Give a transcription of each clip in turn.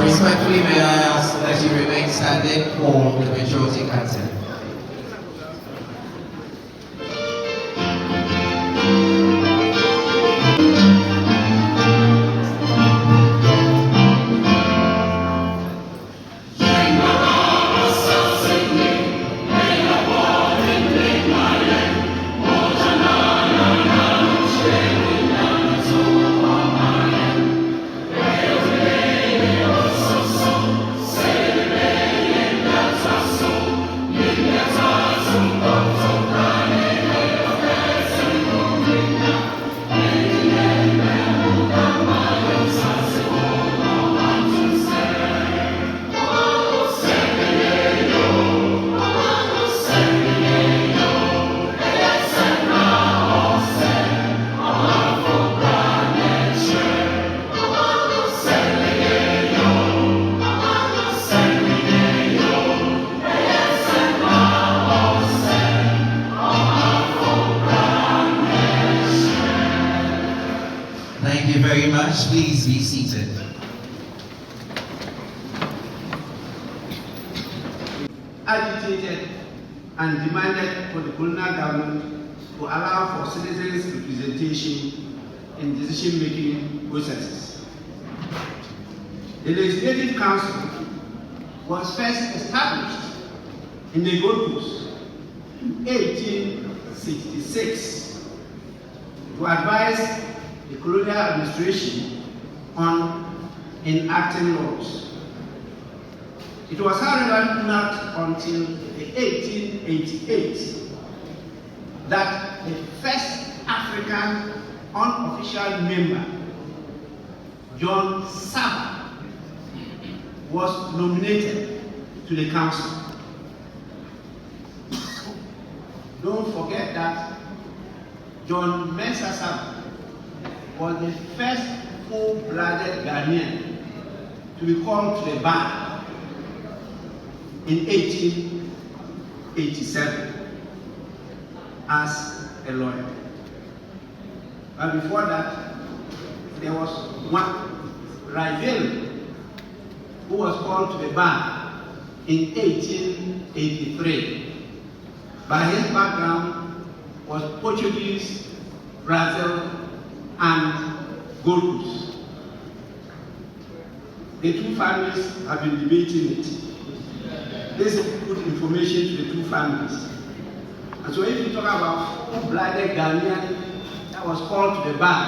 Respectfully, may I ask that you remain standing for the majority consent. Thank you very much. Please be seated. Agitated and demanded for the colonial government to allow for citizens' representation in decision-making processes. The Legislative Council was first established in the Gold Coast in 1866 to advise the colonial administration on enacting laws. It was, however, not until 1888 that the first African unofficial member, John Saba, was nominated to the council. Don't forget that John Mensah Saba was the first full-blooded Ghanaian to be called to the bar in 1887 as a lawyer. But before that, there was one rival who was called to the bar in 1883. But his background was Portuguese, Brazil, and Gold Coast. The two families have been debating it. This is good information to the two families. And so if you talk about full-blooded Ghanaian that was called to the bar,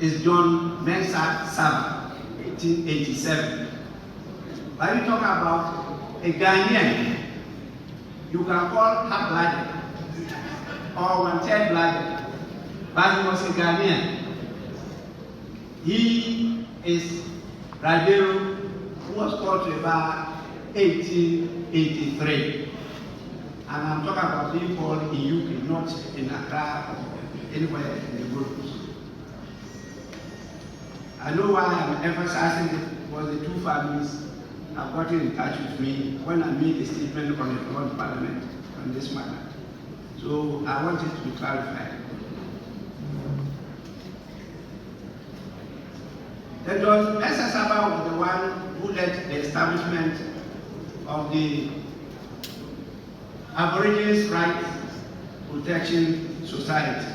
is John Mensah Saba, 1887. But if you talk about a Ghanaian, you can call half-blooded or one-third blooded, but he was a Ghanaian. He is Radero, who was called to the bar 1883. And I'm talking about being called in UK, not in Accra or anywhere in the group. I know why I'm emphasizing it was the two families have gotten in touch with me when I made a statement on the floor of Parliament on this matter. So I want it to be clarified. That John Mensah Saba was the one who led the establishment of the Aborigines Rights Protection Society.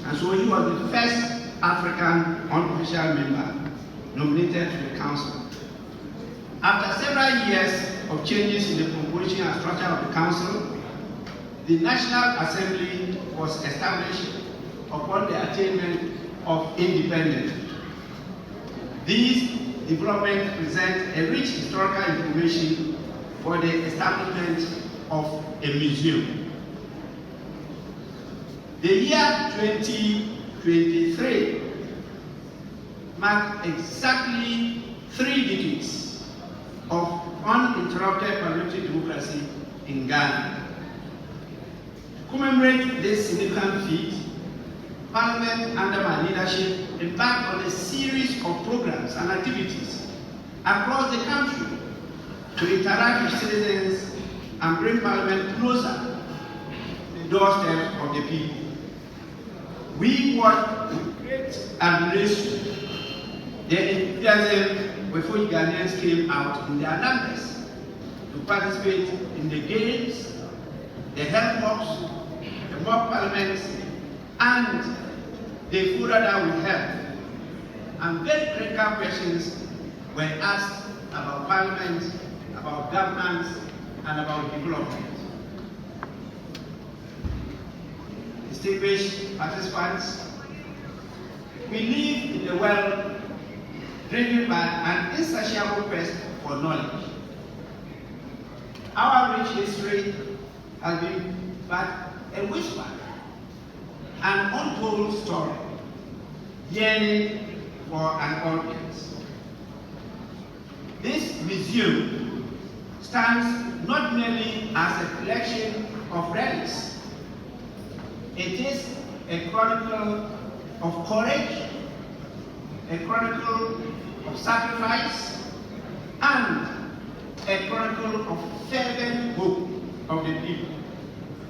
And so he was the first African unofficial member nominated to the council. After several years of changes in the composition and structure of the council, the National Assembly was established upon the attainment of independence. These developments present a rich historical information for the establishment of a museum. The year 2023 marked exactly 3 decades of uninterrupted parliamentary democracy in Ghana. To commemorate this significant feat, Parliament, under my leadership, embarked on a series of and activities across the country to interact with citizens and bring Parliament closer to the doorstep of the people. We watch with great admiration the enthusiasm with which Ghanaians came out in their numbers to participate in the games, the health walks, the mock parliaments, and the fora that we held. And very critical questions were asked about Parliament, about governance, and about development. Distinguished participants, we live in a world driven by an insatiable quest for knowledge. Our rich history has been but a whisper, an untold story, yearning for an audience. This museum stands not merely as a collection of relics. It is a chronicle of courage, a chronicle of sacrifice, and a chronicle of fervent hope of the people.